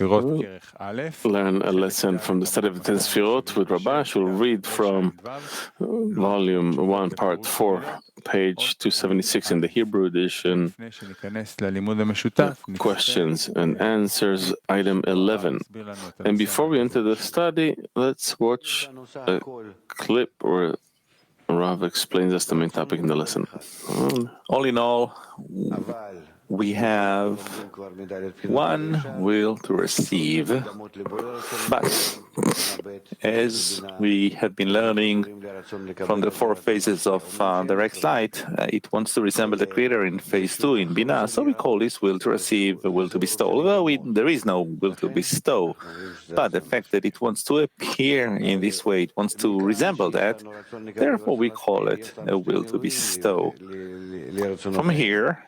We'll learn a lesson from the study of the 10 Sefirot with Rabash. We'll read from volume 1, part 4, page 276 in the Hebrew edition. Questions and answers, item 11. And before we enter the study, let's watch a clip where Rav explains us the main topic in the lesson. All in all, we have one will to receive, but as we have been learning from the 4 phases of direct light, it wants to resemble the Creator in phase 2 in Binah, so we call this will to receive, a will to bestow, although there is no will to bestow, but the fact that it wants to appear in this way, it wants to resemble that, therefore we call it a will to bestow. From here,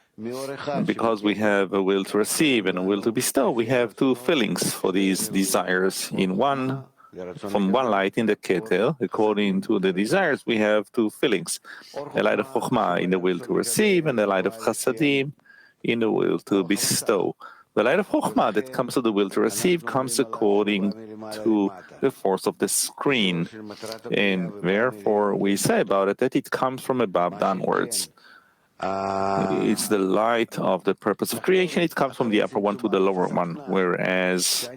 because we have a will to receive and a will to bestow, we have 2 fillings for these desires. From one light in the Keter, according to the desires, we have 2 fillings. The light of Chokhmah in the will to receive, and the light of Chasadim in the will to bestow. The light of Chokhmah that comes to the will to receive comes according to the force of the screen. And therefore, we say about it that it comes from above downwards. It's the light of the purpose of creation. It comes from the upper one to the lower one, whereas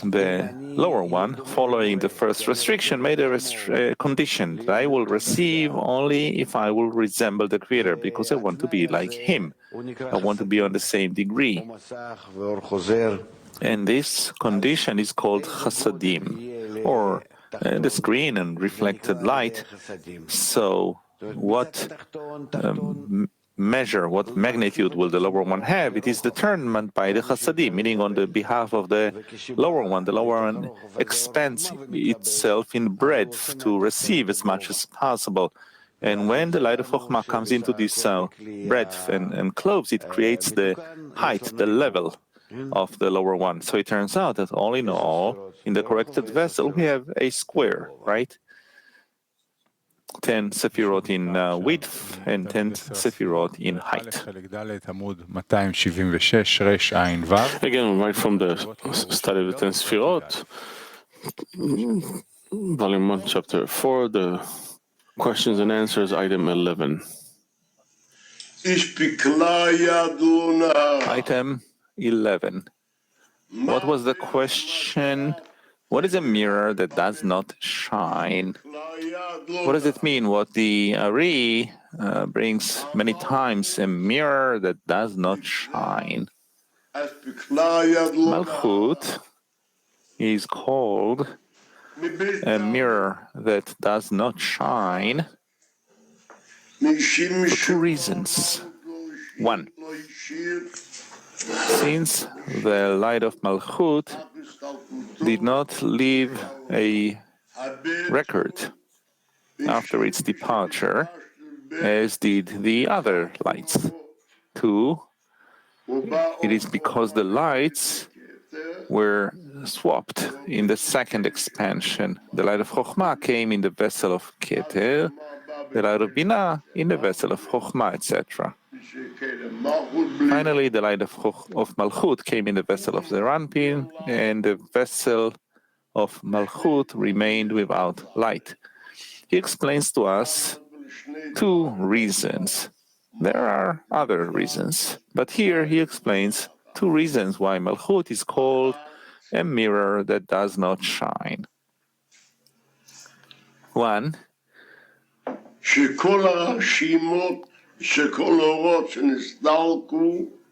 the lower one, following the first restriction, made a condition that I will receive only if I will resemble the Creator, because I want to be like Him. I want to be on the same degree. And this condition is called Chasadim, or the screen and reflected light. So what measure, what magnitude will the lower one have? It is determined by the Chasadim, meaning on the behalf of the lower one. The lower one expands itself in breadth to receive as much as possible. And when the light of Chokhmah comes into this breadth and clothes, it creates the height, the level of the lower one. So it turns out that all in all, in the corrected vessel, we have a square, right? 10 Sefirot in width and 10 Sefirot in height. Again, right from the study of the 10 Sefirot, volume 1, chapter 4, the questions and answers, item 11. Item 11. What was the question? What is a mirror that does not shine? What does it mean? What the Ari brings many times, a mirror that does not shine. Malchut is called a mirror that does not shine for 2 reasons. 1, since the light of Malchut did not leave a record after its departure, as did the other lights. 2, it is because the lights were swapped in the second expansion. The light of Chokhmah came in the vessel of Keter, the light of Binah in the vessel of Chokhmah, etc. Finally, the light of Malchut came in the vessel of Zeranpin, and the vessel of Malchut remained without light. He explains to us 2 reasons. There are other reasons, but here he explains 2 reasons why Malchut is called a mirror that does not shine. 1,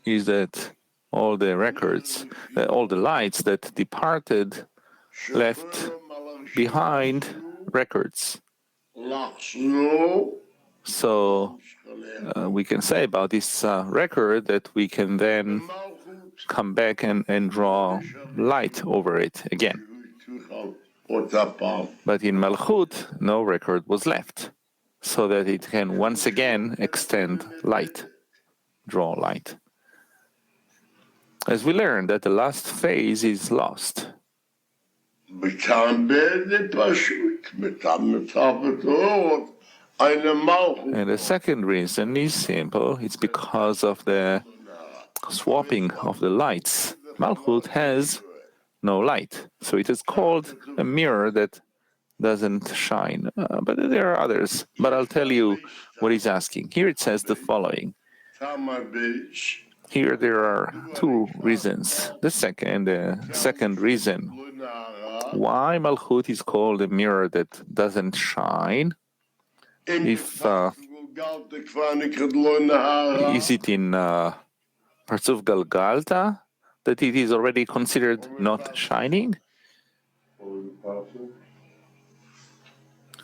is that all the records, all the lights that departed left behind records. So we can say about this record that we can then come back and draw light over it again. But in Malchut, no record was left, so that it can once again extend light, draw light. As we learned that the last phase is lost. And the second reason is simple. It's because of the swapping of the lights Malchut has no light. So it is called a mirror that doesn't shine. But there are others. But I'll tell you what he's asking. Here it says the following. Here there are two reasons. The second reason why Malchut is called a mirror that doesn't shine. If is it in Parzuf Galgalta that it is already considered not shining?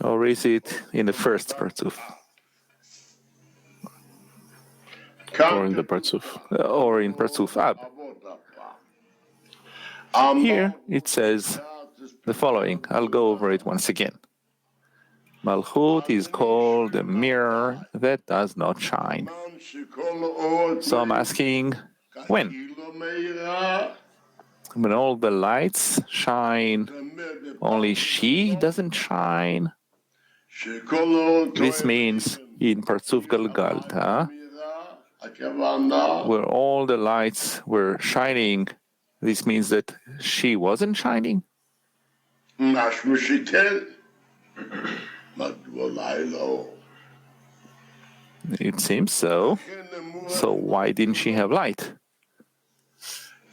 Or is it in the first Parzuf? Or in the Parzuf. Or in Parzuf Ab. Here it says the following. I'll go over it once again. Malchut is called a mirror that does not shine. So I'm asking, when? When all the lights shine, only she doesn't shine? This means in Parzuf Galgalta, where all the lights were shining, this means that she wasn't shining? It seems so. So why didn't she have light?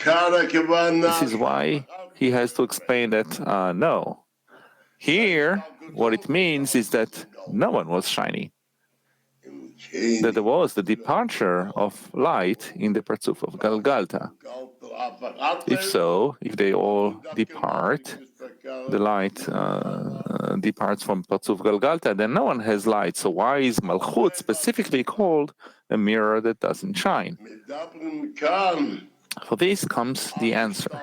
This is why he has to explain that no. Here, what it means is that no one was shining. That there was the departure of light in the Parzuf of Galgalta. If so, if they all depart, the light departs from Parzuf Galgalta, then no one has light. So why is Malchut specifically called a mirror that doesn't shine? For this comes the answer.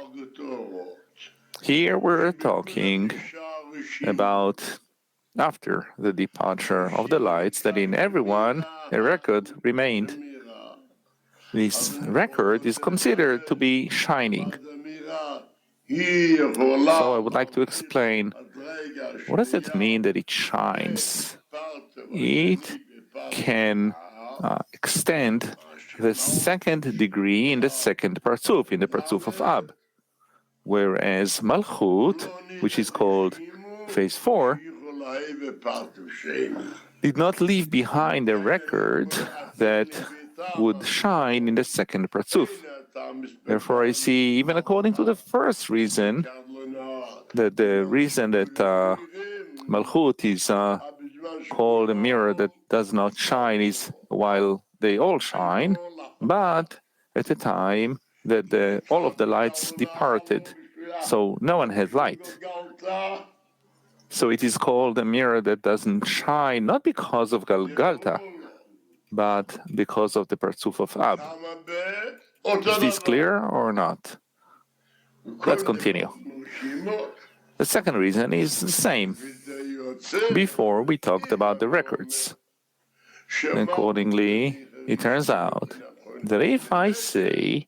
Here we're talking about after the departure of the lights, that in everyone a record remained. This record is considered to be shining. So I would like to explain, what does it mean that it shines? It can extend the second degree in the second Parzuf, in the Parzuf of Ab. Whereas Malchut, which is called phase 4, did not leave behind a record that would shine in the second Parzuf. Therefore, I see, even according to the first reason, that the reason that Malchut is called a mirror that does not shine is while they all shine, but at a time that all of the lights departed, so no one had light. So it is called a mirror that doesn't shine, not because of Galgalta, but because of the Parzuf of Ab. Is this clear or not? Let's continue. The second reason is the same. Before we talked about the records. Accordingly, it turns out that if I say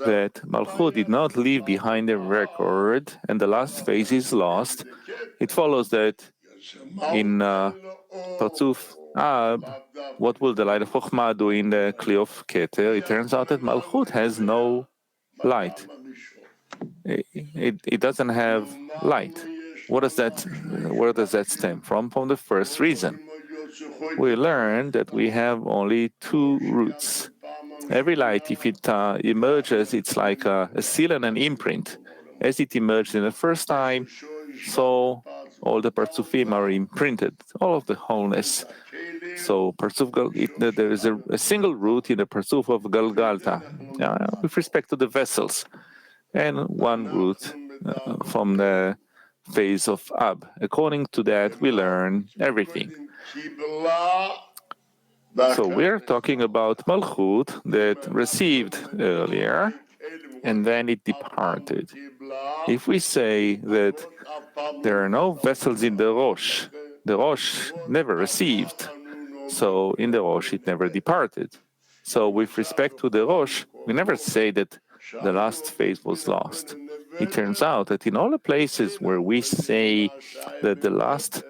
that Malchut did not leave behind a record and the last phase is lost, it follows that in Parzuf Ab, what will the light of Chokhmah do in the Kli of Keter? It turns out that Malchut has no light. It doesn't have light. Where does that stem from? From the first reason. We learned that we have only two roots. Every light, if it emerges, it's like a seal and an imprint. As it emerged in the first time, so all the Parzufim are imprinted, all of the wholeness. So there is a single root in the Parzuf of Galgalta, with respect to the vessels, and one root from the phase of Ab. According to that, we learn everything. So we're talking about Malchut that received earlier, and then it departed. If we say that there are no vessels in the Rosh never received, so in the Rosh it never departed. So with respect to the Rosh, we never say that the last phase was lost. It turns out that in all the places where we say that the last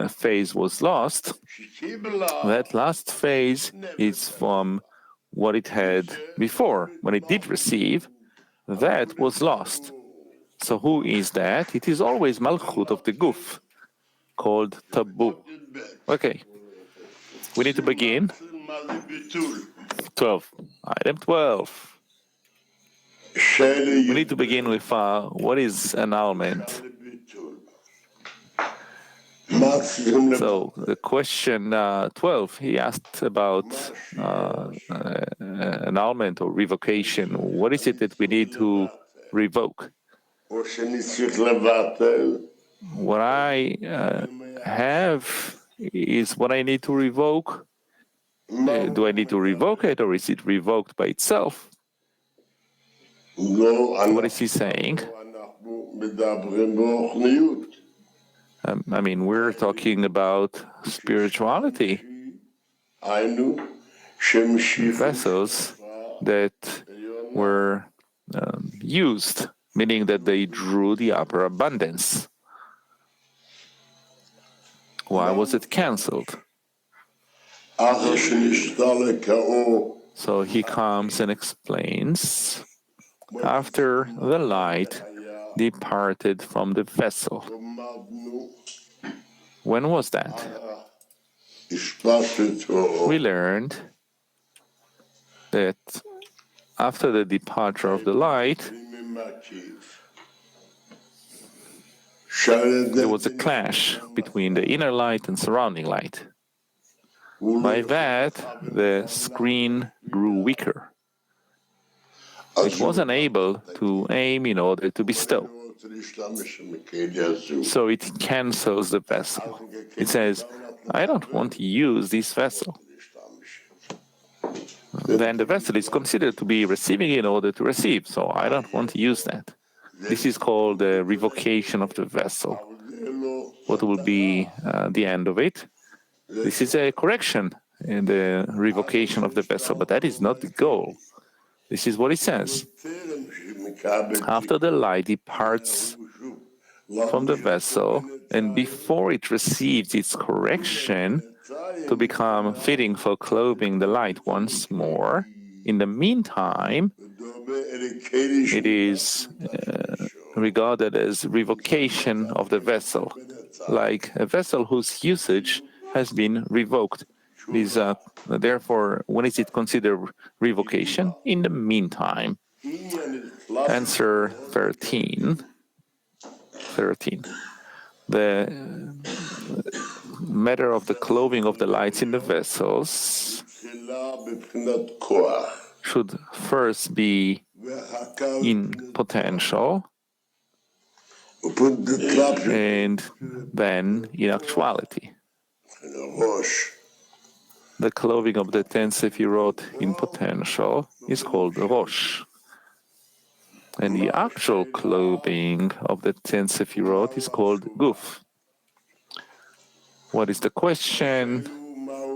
phase was lost, that last phase is from what it had before, when it did receive, that was lost. So who is that? It is always Malchut of the Guf, called Tabu. Okay, we need to begin. 12. Item 12. We need to begin with what is annulment. So the question 12, he asked about annulment or revocation. What is it that we need to revoke? What I have is what I need to revoke. Do I need to revoke it, or is it revoked by itself? What is he saying? I mean, we're talking about spirituality. Vessels that were used, meaning that they drew the upper abundance. Why was it cancelled? So he comes and explains, after the light departed from the vessel. When was that? We learned that after the departure of the light, there was a clash between the inner light and surrounding light. By that, the screen grew weaker. It wasn't able to aim in order to bestow. So it cancels the vessel. It says, I don't want to use this vessel. Then the vessel is considered to be receiving in order to receive, so I don't want to use that. This is called the revocation of the vessel. What will be the end of it? This is a correction in the revocation of the vessel, but that is not the goal. This is what it says. After the light departs from the vessel, and before it receives its correction to become fitting for clothing the light once more, in the meantime, it is regarded as revocation of the vessel, like a vessel whose usage has been revoked. Therefore, when is it considered revocation? In the meantime. Answer 13. The matter of the clothing of the lights in the vessels should first be in potential and then in actuality. The clothing of the 10 Sefirot in potential is called Rosh. And the actual clothing of the 10 Sefirot is called Guf. What is the question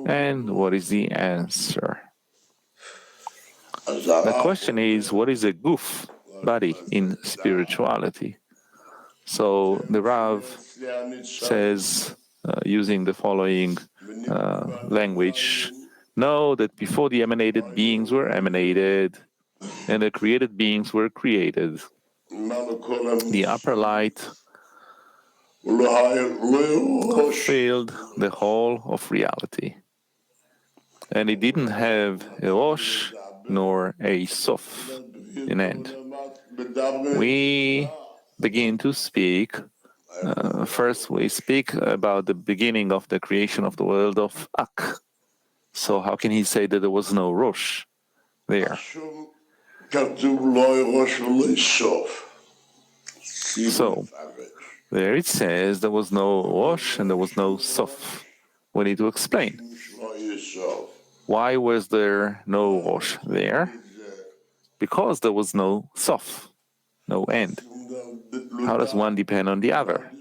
and what is the answer? The question is, what is a Guf, body, in spirituality? So the Rav says, using the following language, know that before the emanated beings were emanated, and the created beings were created, the upper light filled the whole of reality. And it didn't have a Rosh nor a Sof, an end. We begin to speak. First, we speak about the beginning of the creation of the world of Ak. So how can he say that there was no Rosh there? So, there it says there was no Rosh and there was no Sof. We need to explain. Why was there no Rosh there? Because there was no Sof, no end. How does one depend on the other?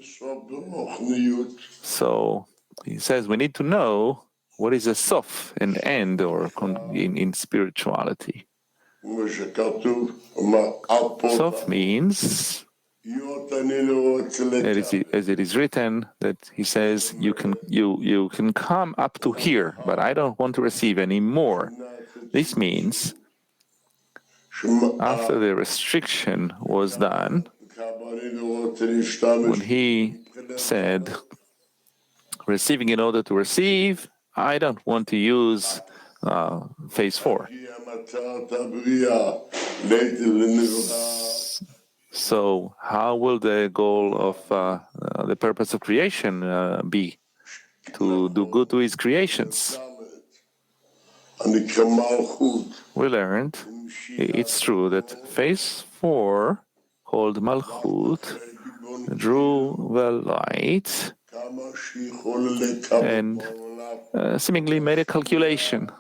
So, he says we need to know what is a Sof, an end, or in spirituality. Sof means, as it is written, that he says you can come up to here, but I don't want to receive any more. This means After the restriction was done, when he said, receiving in order to receive, I don't want to use phase 4. So how will the goal of the purpose of creation be? To do good to his creations. We learned, it's true that phase 4, called Malchut, drew the light and seemingly made a calculation.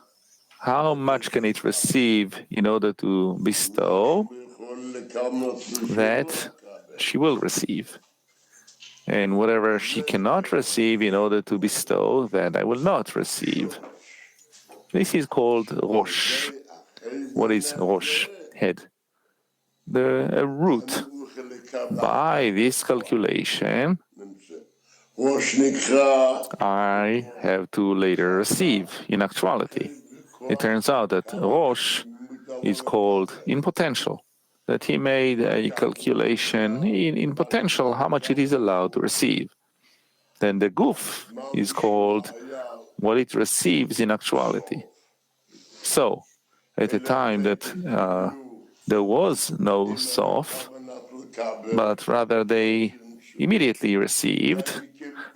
How much can it receive in order to bestow? That she will receive. And whatever she cannot receive in order to bestow, that I will not receive. This is called Rosh. What is Rosh? Head. The root. By this calculation, I have to later receive in actuality. It turns out that Rosh is called in potential, that he made a calculation in potential how much it is allowed to receive. Then the Guf is called what it receives in actuality. So, at a time that there was no Sof, but rather they immediately received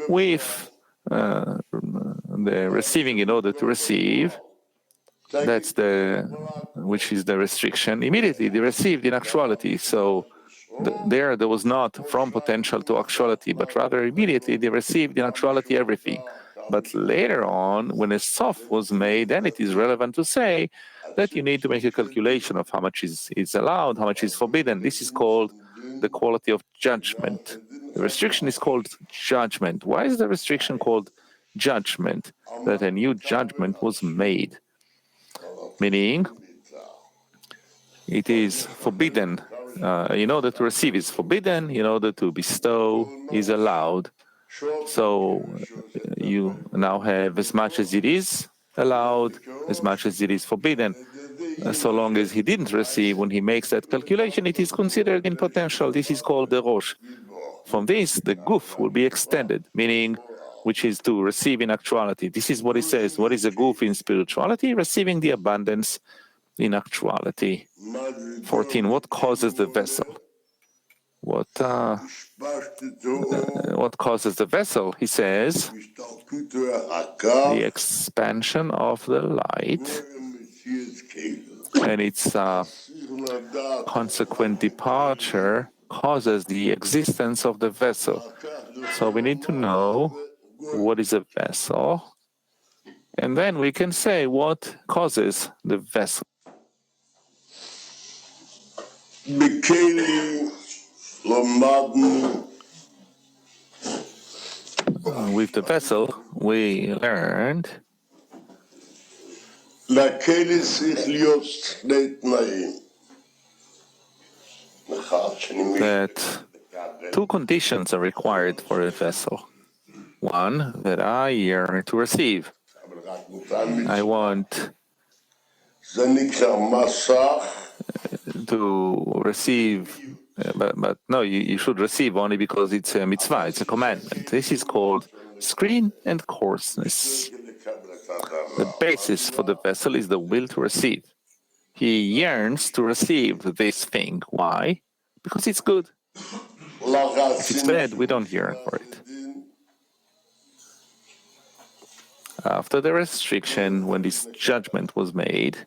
with the receiving in order to receive, that's which is the restriction. Immediately they received in actuality. So there was not from potential to actuality, but rather immediately they received in actuality everything. But later on, when a sof was made, then it is relevant to say that you need to make a calculation of how much is allowed, how much is forbidden. This is called the quality of judgment. The restriction is called judgment. Why is the restriction called judgment? That a new judgment was made. Meaning, it is forbidden. In order to receive is forbidden, in order to bestow is allowed. So you now have as much as it is allowed, as much as it is forbidden. So long as he didn't receive, when he makes that calculation, it is considered in potential. This is called the Rosh. From this, the Guf will be extended, meaning which is to receive in actuality. This is what he says. What is a Guf in spirituality? Receiving the abundance in actuality. 14. What causes the vessel? What causes the vessel? He says, the expansion of the light and its consequent departure causes the existence of the vessel. So we need to know what is a vessel, and then we can say what causes the vessel. With the vessel, we learned that two conditions are required for a vessel. One, that I yearn to receive. I want to receive, but no, you should receive only because it's a mitzvah, it's a commandment. This is called screen and coarseness. The basis for the vessel is the will to receive. He yearns to receive this thing. Why? Because it's good. If it's bad, we don't yearn for it. After the restriction, when this judgment was made,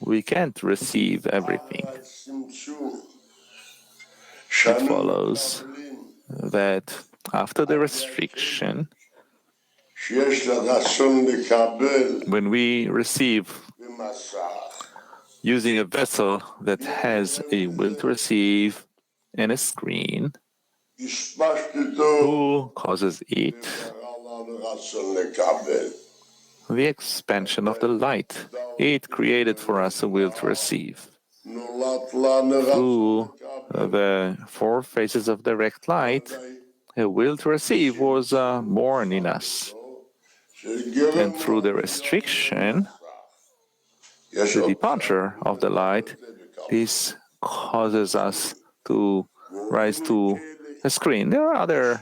we can't receive everything. It follows that after the restriction, when we receive using a vessel that has a will to receive and a screen, who causes it? The expansion of the light. It created for us a will to receive. Through the 4 phases of direct light, a will to receive was born in us. And through the restriction, the departure of the light, this causes us to rise to a screen. There are other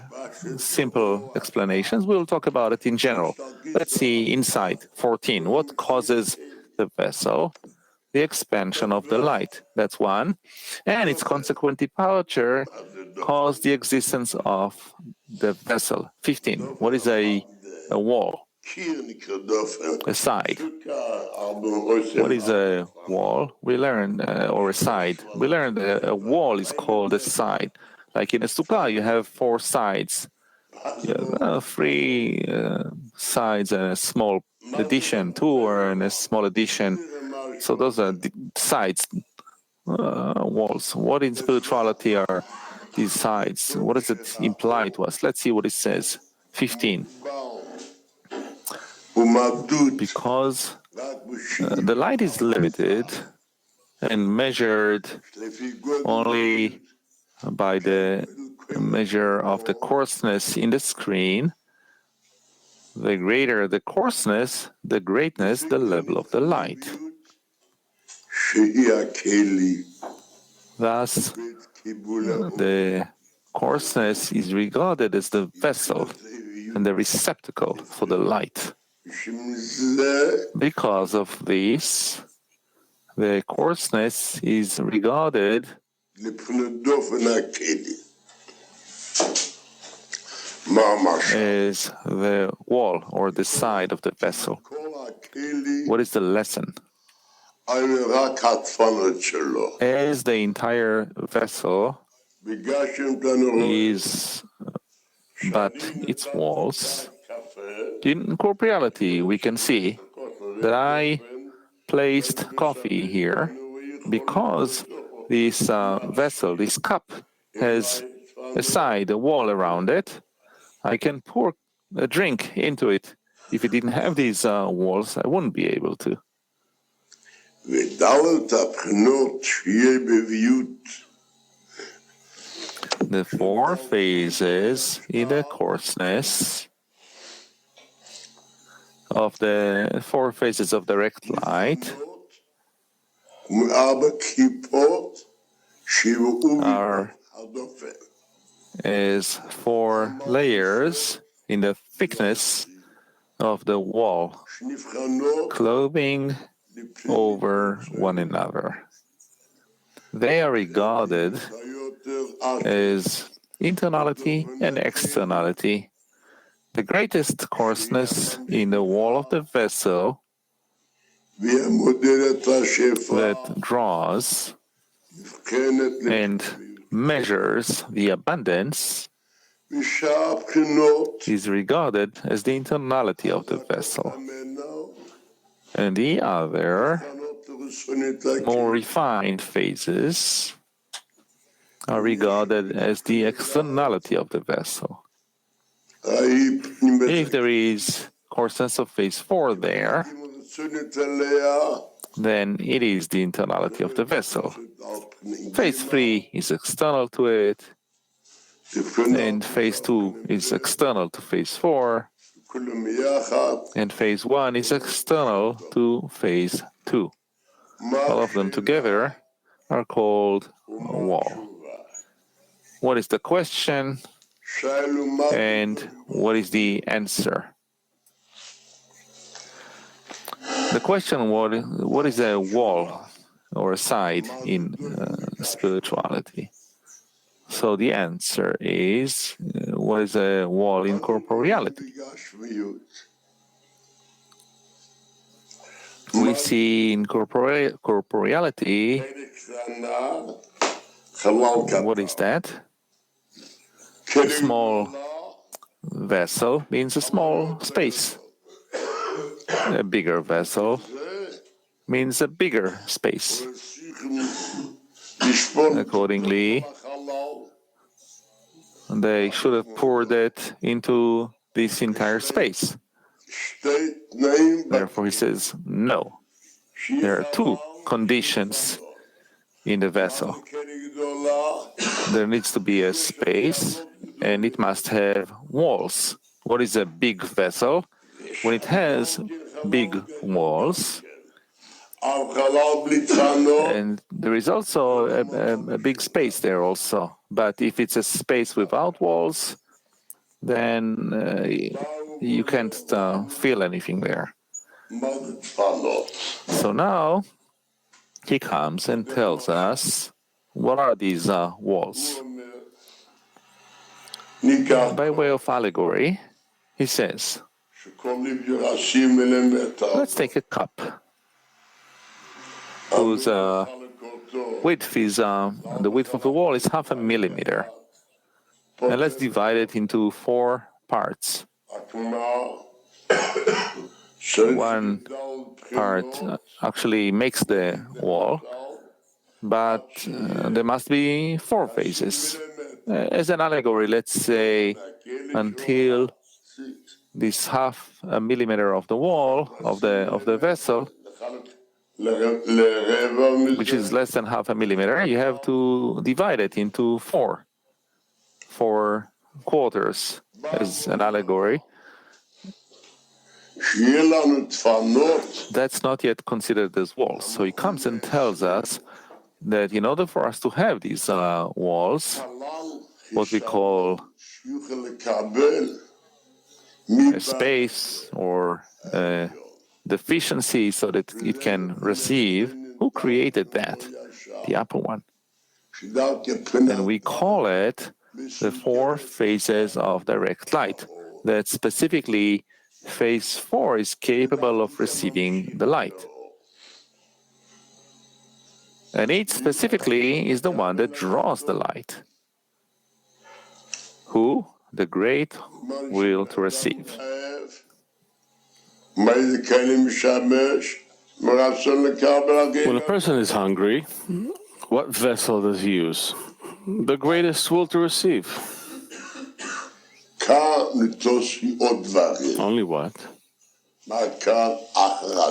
simple explanations. We'll talk about it in general. Let's see inside 14. What causes the vessel? The expansion of the light. That's one. And its consequent departure caused the existence of the vessel. 15. What is a wall? A side. What is a wall? We learned, or a side. We learned a wall is called a side. Like in a sukkah, you have 4 sides. You have 3 sides and a small addition, 2 and a small addition. So those are sides, walls. What in spirituality are these sides? What does it imply to us? Let's see what it says. 15. Because the light is limited and measured only by the measure of the coarseness in the screen. The greater the coarseness, the greatness, the level of the light. Thus, the coarseness is regarded as the vessel and the receptacle for the light. Because of this, the coarseness is regarded as the wall or the side of the vessel. What is the lesson? As the entire vessel is but its walls, in corporeality we can see that I placed coffee here because this vessel, this cup, has a side, a wall around it. I can pour a drink into it. If it didn't have these walls, I wouldn't be able to. The 4 phases in the coarseness of the 4 phases of direct light are as 4 layers in the thickness of the wall, clothing over one another. They are regarded as internality and externality. The greatest coarseness in the wall of the vessel that draws and measures the abundance is regarded as the internality of the vessel. And the other, more refined phases are regarded as the externality of the vessel. If there is coarseness of phase 4 there, then it is the internality of the vessel. Phase 3 is external to it, and phase 2 is external to phase 4, and phase 1 is external to phase 2. All of them together are called a wall. What is the question, and what is the answer? The question, what is a wall or a side in spirituality? So the answer is, what is a wall in corporeality? We see in corporeality, what is that? A small vessel means a small space. A bigger vessel means a bigger space. Accordingly, they should have poured it into this entire space. Therefore, he says, no. There are 2 conditions in the vessel. There needs to be a space, and it must have walls. What is a big vessel? When it has big walls, And there is also a big space there also. But if it's a space without walls, then you can't feel anything there. So now he comes and tells us, what are these walls? By way of allegory, he says, let's take a cup whose width is, the width of the wall is 0.5 millimeter. And let's divide it into 4 parts. One part actually makes the wall, but there must be 4 faces. As an allegory, let's say until this 0.5 millimeter of the wall of the vessel, which is less than 0.5 millimeter, you have to divide it into 4 quarters as an allegory. That's not yet considered as walls. So he comes and tells us that in order for us to have these walls, what we call a space or a deficiency so that it can receive, who created that? The upper one. And we call it the 4 phases of direct light, that specifically phase 4 is capable of receiving the light. And it specifically is the one that draws the light. Who? The great will to receive. When a person is hungry, what vessel does he use? The greatest will to receive. Only what?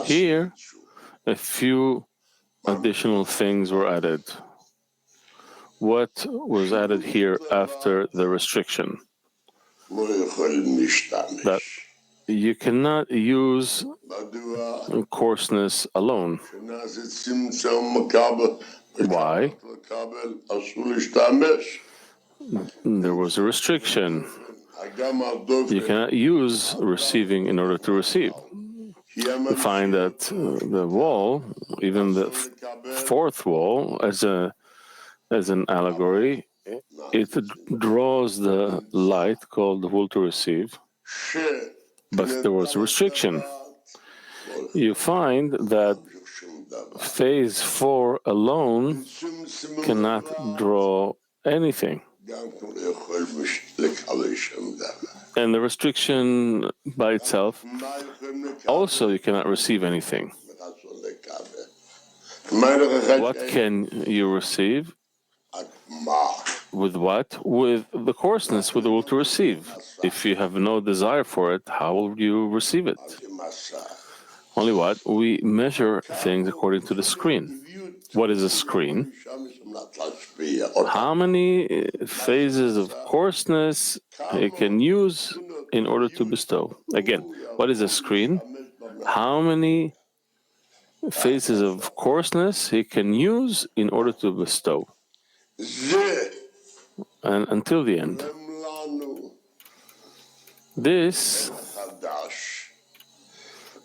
Here, a few additional things were added. What was added here after the restriction? That you cannot use coarseness alone. Why? There was a restriction. You cannot use receiving in order to receive. You find that the wall, even the 4th wall, as an allegory, it draws the light called the will to receive, but there was a restriction. You find that phase 4 alone cannot draw anything. And the restriction by itself, also you cannot receive anything. What can you receive? With what? With the coarseness, with the will to receive. If you have no desire for it, how will you receive it? Only what? We measure things according to the screen. What is a screen? How many phases of coarseness it can use in order to bestow? Again, what is a screen? How many phases of coarseness he can use in order to bestow? And until the end. This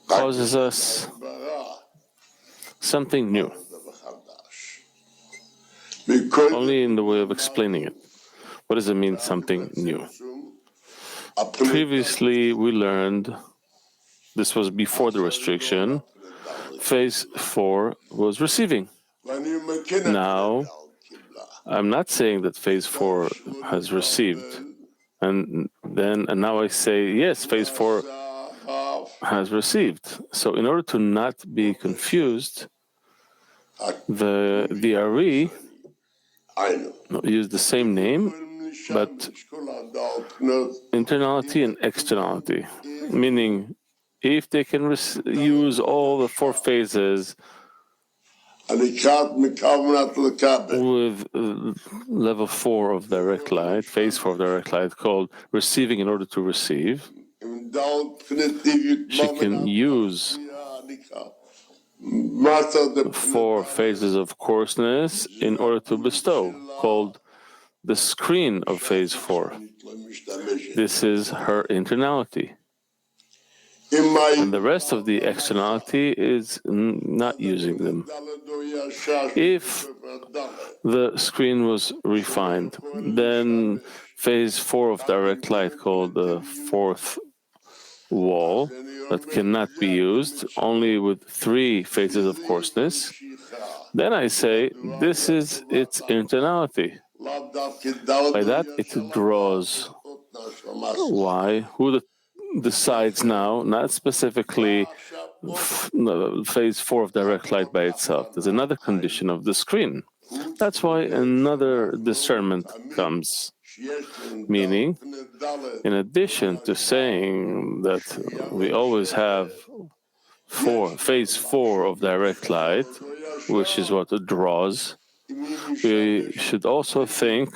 causes us something new, only in the way of explaining it. What does it mean, something new? Previously, we learned, this was before the restriction, phase 4 was receiving. Now, I'm not saying that phase 4 has received. And now I say, yes, phase 4 has received. So in order to not be confused, the Ari use the same name, but internality and externality, meaning if they can use all the 4 phases with level 4 of direct light, phase 4 of direct light, called receiving in order to receive, she can use 4 phases of coarseness in order to bestow, called the screen of phase 4. This is her internality. And the rest of the externality is not using them. If the screen was refined, then phase 4 of direct light, called the fourth wall, that cannot be used, only with 3 phases of coarseness, then I say this is its internality. By that, it draws. Why? Who decides now? Not specifically phase 4 of direct light by itself. There's another condition of the screen. That's why another discernment comes. Meaning, in addition to saying that we always have phase 4 of direct light, which is what it draws, we should also think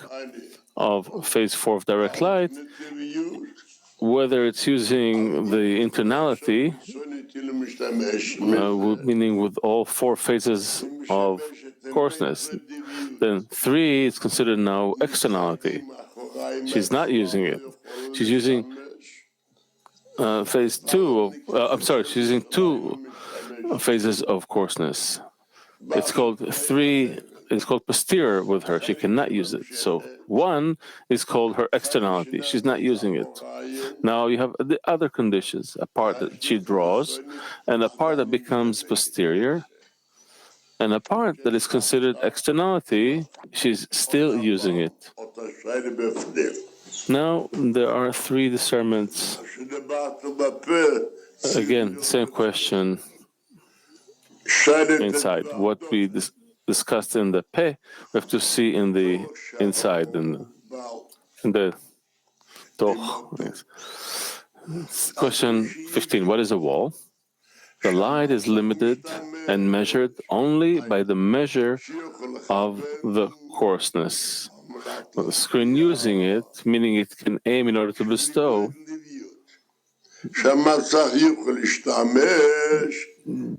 of phase 4 of direct light, whether it's using the internality, meaning with all 4 phases of coarseness. Then 3 is considered now externality. She's not using it. She's using phase 2 of, she's using 2 phases of coarseness. It's called posterior with her. She cannot use it. So 1 is called her externality. She's not using it. Now you have the other conditions, a part that she draws, and a part that becomes posterior, and a part that is considered externality, she's still using it. Now there are 3 discernments. Again, same question inside. What we discussed in the peh, we have to see in the inside, in the toch. Yes. Question 15. What is a wall? The light is limited and measured only by the measure of the coarseness. The screen using it, meaning it can aim in order to bestow,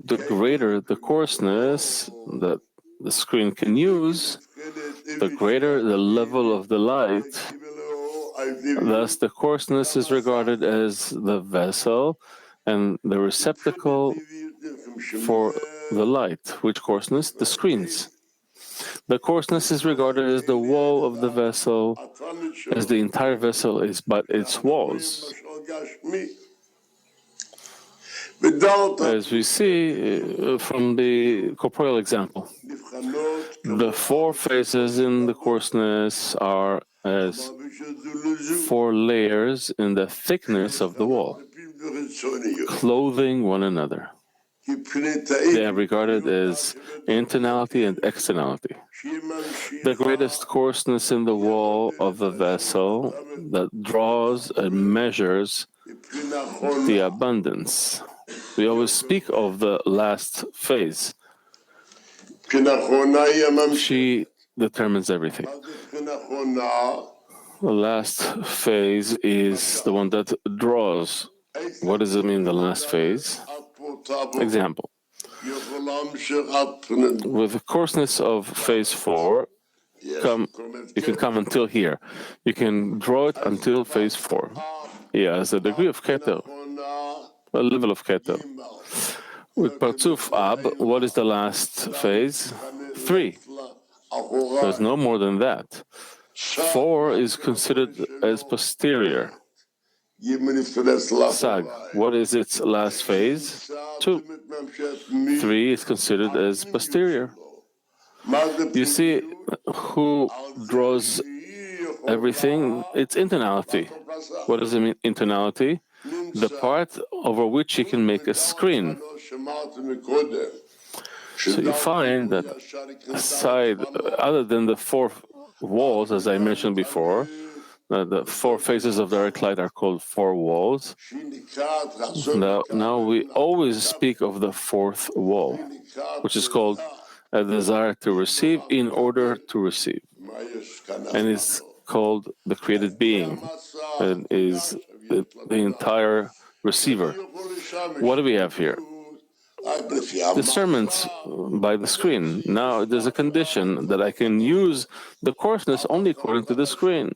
the greater the coarseness that the screen can use, the greater the level of the light. Thus, the coarseness is regarded as the vessel and the receptacle for the light. Which coarseness? The screens. The coarseness is regarded as the wall of the vessel, as the entire vessel is but its walls. As we see from the corporeal example, the 4 phases in the coarseness are as 4 layers in the thickness of the wall, clothing one another. They are regarded as internality and externality. The greatest coarseness in the wall of the vessel that draws and measures the abundance. We always speak of the last phase. She determines everything. The last phase is the one that draws. What does it mean, the last phase? Example. With the coarseness of phase 4, you can come until here. You can draw it until phase 4. He has a degree of keter, a level of keter. With Parzuf Ab, what is the last phase? 3. There's no more than that. 4 is considered as posterior. Sag, what is its last phase? 2. 3 is considered as posterior. You see who draws everything? It's internality. What does it mean, internality? The part over which you can make a screen. So you find that aside, other than the 4 walls, as I mentioned before, the 4 phases of direct light are called 4 walls. Now we always speak of the 4th wall, which is called a desire to receive in order to receive. And it's called the created being, and is the entire receiver. What do we have here? discernments by the screen. Now there's a condition that I can use the coarseness only according to the screen.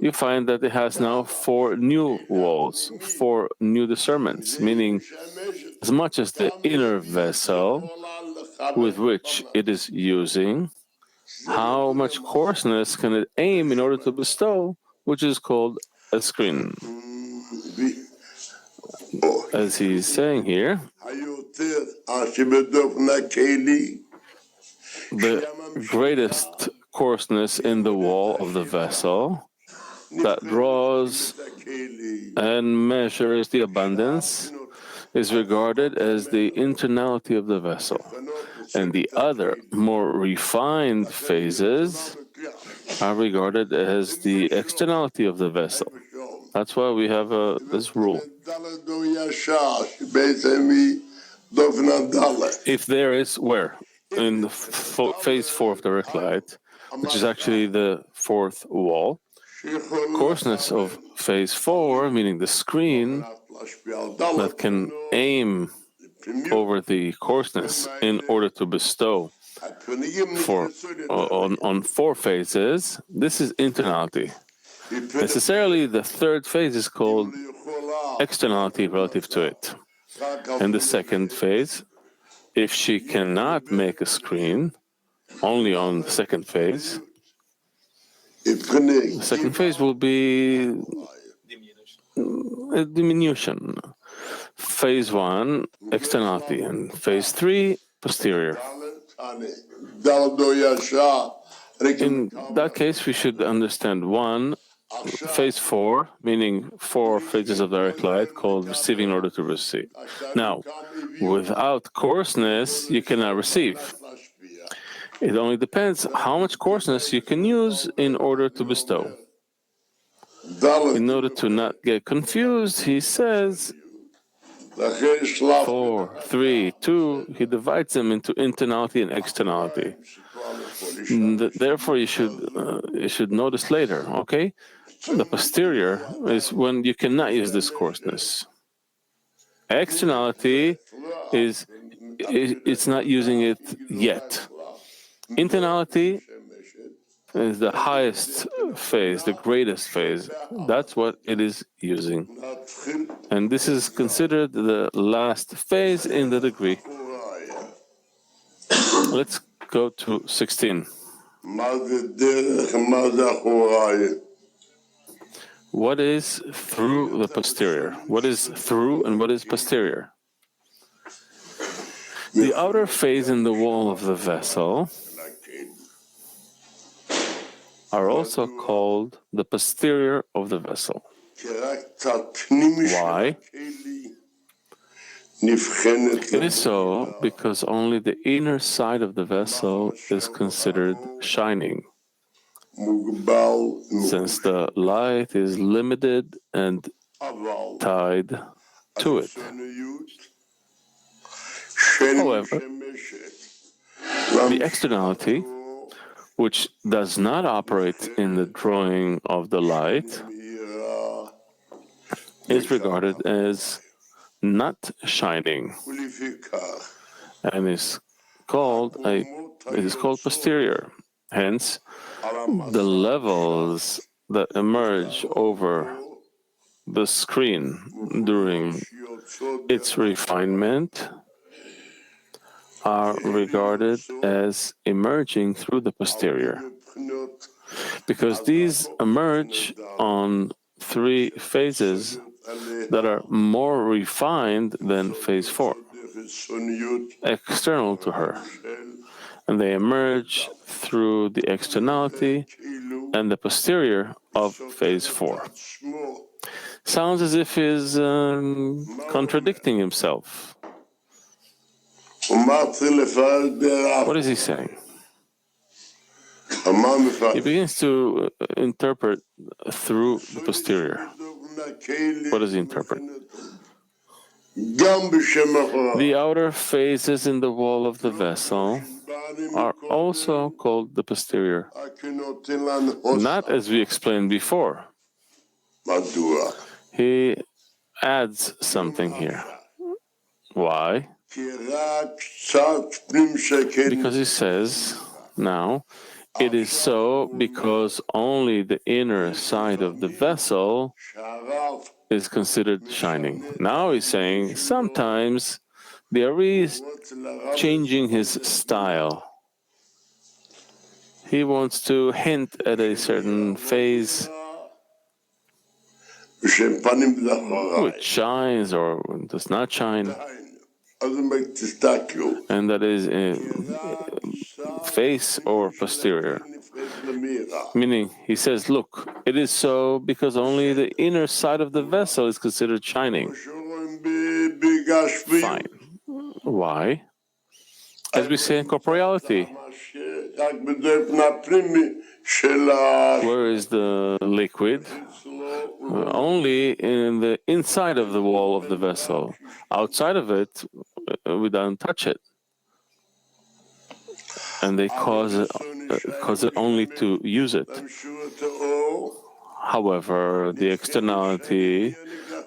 You find that it has now 4 new walls, 4 new discernments, meaning as much as the inner vessel with which it is using, how much coarseness can it aim in order to bestow, which is called a screen. As he's saying here, the greatest coarseness in the wall of the vessel that draws and measures the abundance is regarded as the internality of the vessel. And the other, more refined phases are regarded as the externality of the vessel. That's why we have this rule. If there is where? In the phase 4 of direct light, which is actually the 4th wall, coarseness of phase 4, meaning the screen that can aim over the coarseness in order to bestow on 4 phases, this is internality. Necessarily, the 3rd phase is called externality relative to it. And the 2nd phase, if she cannot make a screen, only on the 2nd phase, the 2nd phase will be a diminution. Phase 1, externality, and phase 3, posterior. In that case, we should understand 1, phase 4, meaning 4 phases of direct light, called receiving in order to receive. Now, without coarseness, you cannot receive. It only depends how much coarseness you can use in order to bestow. In order to not get confused, he says 4, 3, 2, he divides them into internality and externality. Therefore, you should notice later, okay? The posterior is when you cannot use this coarseness. Externality is it's not using it yet. Internality is the highest phase, the greatest phase. That's what it is using. And this is considered the last phase in the degree. Let's go to 16. What is through the posterior? What is through and what is posterior? The outer phase in the wall of the vessel are also called the posterior of the vessel. Why? It is so because only the inner side of the vessel is considered shining, since the light is limited and tied to it. However, the externality, which does not operate in the drawing of the light, is regarded as not shining, and is called posterior. Hence, the levels that emerge over the screen during its refinement are regarded as emerging through the posterior, because these emerge on 3 phases that are more refined than phase 4, external to her, and they emerge through the externality and the posterior of phase 4. Sounds as if he's contradicting himself. What is he saying? He begins to interpret through the posterior. What does he interpret? The outer phases in the wall of the vessel are also called the posterior, not as we explained before. He adds something here. Why? Because he says, now, it is so because only the inner side of the vessel is considered shining. Now he's saying sometimes the Ari is changing his style. He wants to hint at a certain phase which shines or does not shine, and that is face or posterior. Meaning, he says, look, it is so because only the inner side of the vessel is considered shining. Fine. Why? As we say in corporeality, where is the liquid? Only in the inside of the wall of the vessel. Outside of it, we don't touch it. And they cause it only to use it. However, the externality,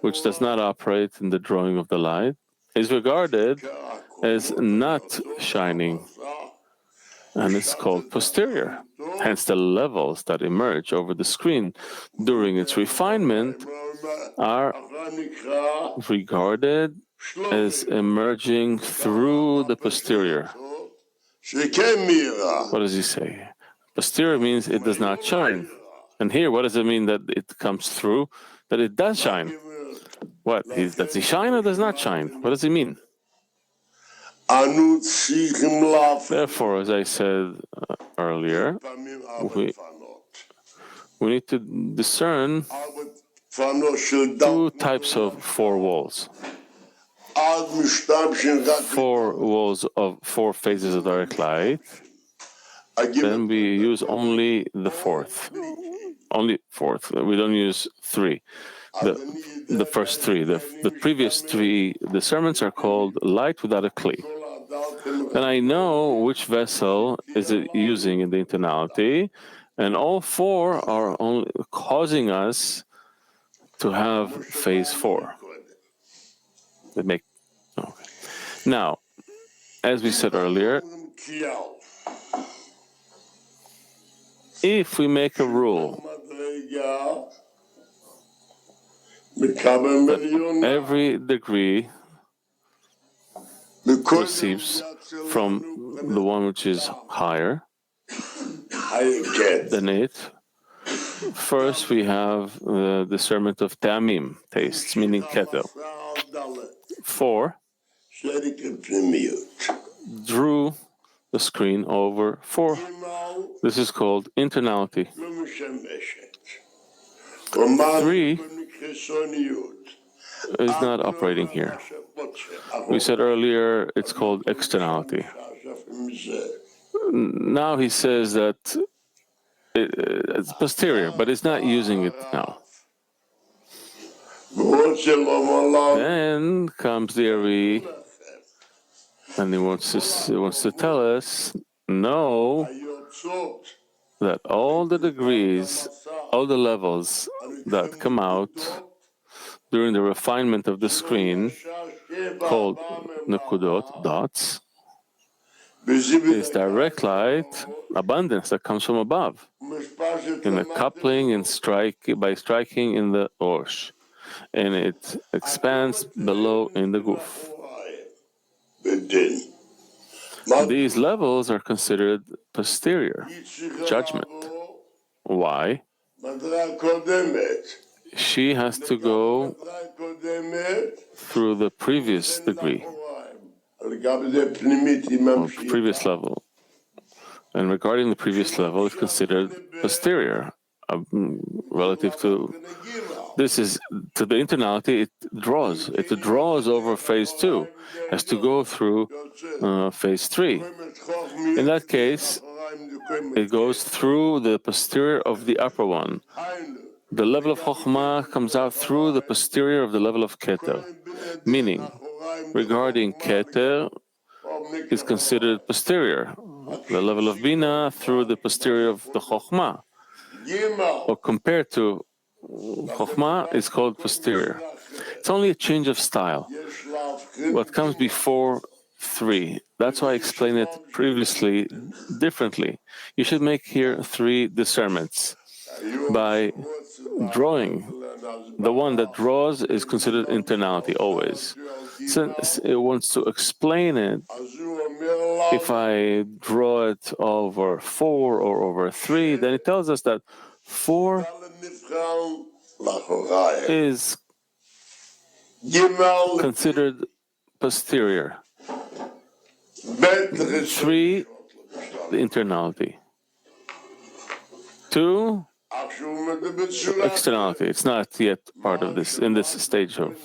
which does not operate in the drawing of the light, is regarded as not shining, and it's called posterior. Hence, the levels that emerge over the screen during its refinement are regarded as emerging through the posterior. What does he say? Posterior means it does not shine. And here, what does it mean that it comes through? That it does shine. What? Does he shine or does not shine? What does he mean? Therefore, as I said earlier, we need to discern two types of four walls. Four walls of four phases of direct light. Then we use only the fourth. Only fourth. We don't use three. The first three. The previous three discernments are called light without a kli. And I know which vessel is it using in the internality, and all four are only causing us to have phase four. They make okay. Now, as we said earlier, if we make a rule that every degree receives from the one which is higher than it, first we have the discernment of ta'amim, tastes, meaning keter. 4 drew the screen over 4. This is called internality. 3 is not operating here. We said earlier it's called externality. Now he says that it's posterior, but it's not using it now. Then comes the Ari, and he wants to tell us, no, that all the degrees, all the levels that come out during the refinement of the screen, called nekudot, dots, is direct light, abundance that comes from above, in the coupling and by striking in the Rosh, and it expands below in the Guf. These levels are considered posterior, judgment. Why? She has to go through the previous degree, or previous level. And regarding the previous level, it's considered posterior, relative to this is to the internality. It draws over phase 2, has to go through phase 3. In that case, it goes through the posterior of the upper one. The level of Chokhmah comes out through the posterior of the level of Keter, meaning regarding Keter is considered posterior, the level of Bina through the posterior of the Chokhmah, or compared to Chokhmah is called posterior. It's only a change of style. What comes before 3. That's why I explained it previously differently. You should make here 3 discernments. By drawing, the one that draws is considered internality always. Since it wants to explain it, if I draw it over 4 or over 3, then it tells us that 4 is considered posterior. 3, the internality. 2, externality. It's not yet part of this, in this stage of.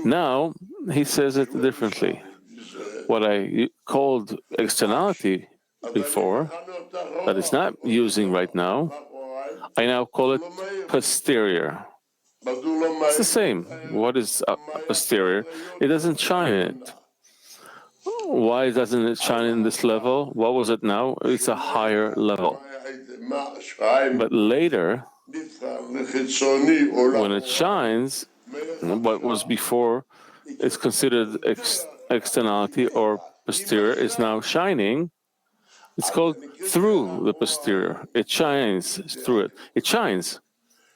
Now, he says it differently. What I called externality before, that it's not using right now, I now call it posterior. It's the same. What is posterior? It doesn't shine in it. Why doesn't it shine in this level? What was it now? It's a higher level. But later, when it shines, what was before is considered externality or posterior is now shining. It's called through the posterior. It shines through it. It shines,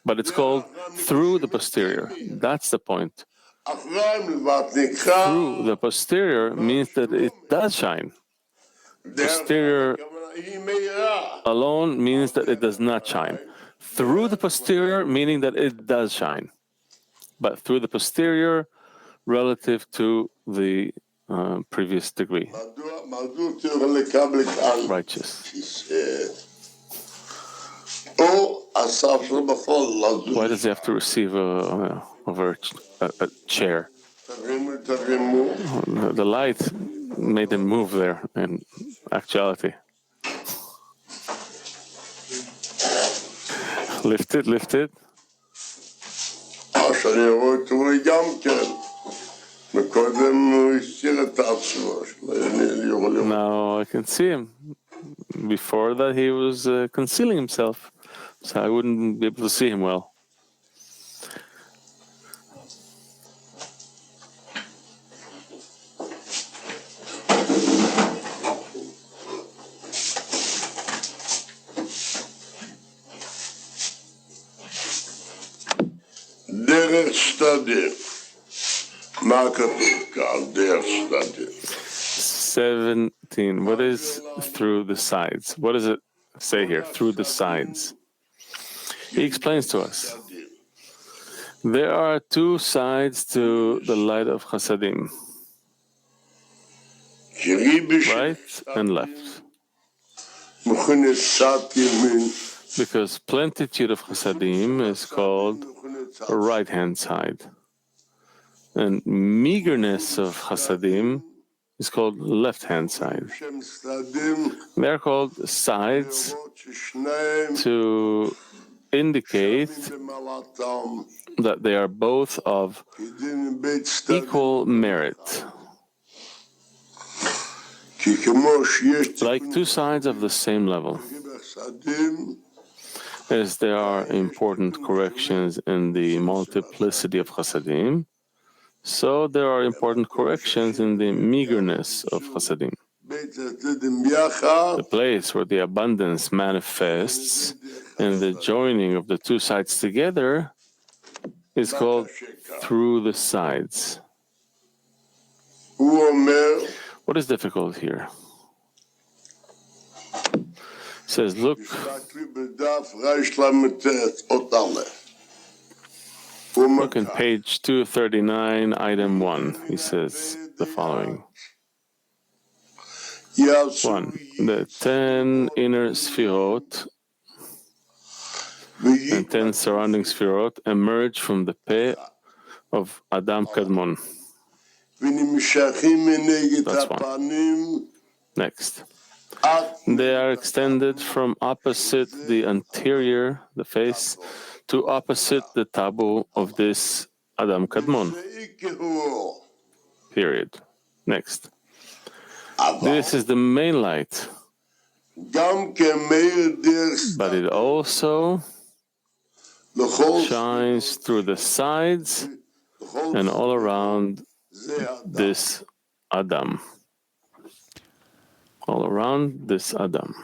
but it's called through the posterior. That's the point. Through the posterior means that it does shine. Posterior alone means that it does not shine. Through the posterior meaning that it does shine. But through the posterior relative to the previous degree. Righteous. Why does he have to receive over a chair? The light made him move there in actuality. Lift it, lift it. Now I can see him. Before that, he was concealing himself, so I wouldn't be able to see him well. דרך שתדיר. מה כתוב כאן, דרך שתדיר? 17. What is through the sides? What does it say here? Through the sides. He explains to us. There are 2 sides to the light of Chasadim. Right and left. Because plenitude of Chasadim is called a right-hand side. And meagerness of Chasadim is called left-hand side. They're called sides to indicate that they are both of equal merit. Like 2 sides of the same level. As there are important corrections in the multiplicity of Chasadim, so there are important corrections in the meagerness of Chasadim. The place where the abundance manifests and the joining of the 2 sides together is called through the sides. What is difficult here? It says, look in page 239, item 1. He says the following. 1. The 10 inner Sefirot and 10 surrounding Sefirot emerge from the peh of Adam Kadmon. That's 1. Next. They are extended from opposite the anterior, the face, to opposite the tabu of this Adam Kadmon. Period. Next. This is the main light. But it also shines through the sides and all around this Adam. all around this Adam.